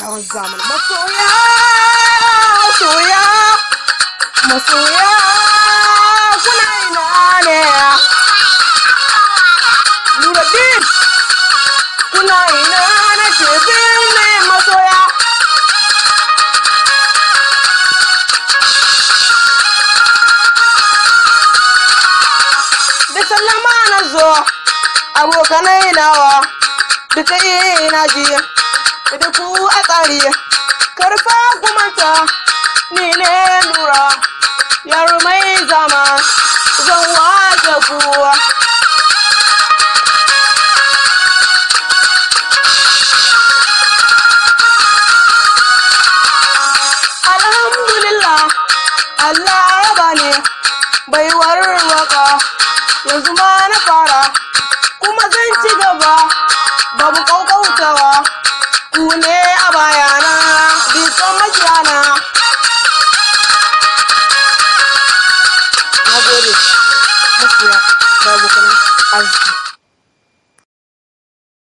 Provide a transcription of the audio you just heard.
dattawan zamani. Masoya, masoya, masoya, kuna ina ne? Nuruddin, kuna ina na ce birni masoya. Da sallama na zo, abokanai nawa, duka ina ji, da ku a tsari, karfa kumanta, ni ne lura, yaro mai zama, zan wace kuwa. Alhamdulillah, Allah ya bani baiwar waka, yanzu ma na fara, kuma zan ci gaba, babu kaukautawa, ku ne a bayana, bisan makiyana. Na gode, masoya, babu kanan arziki.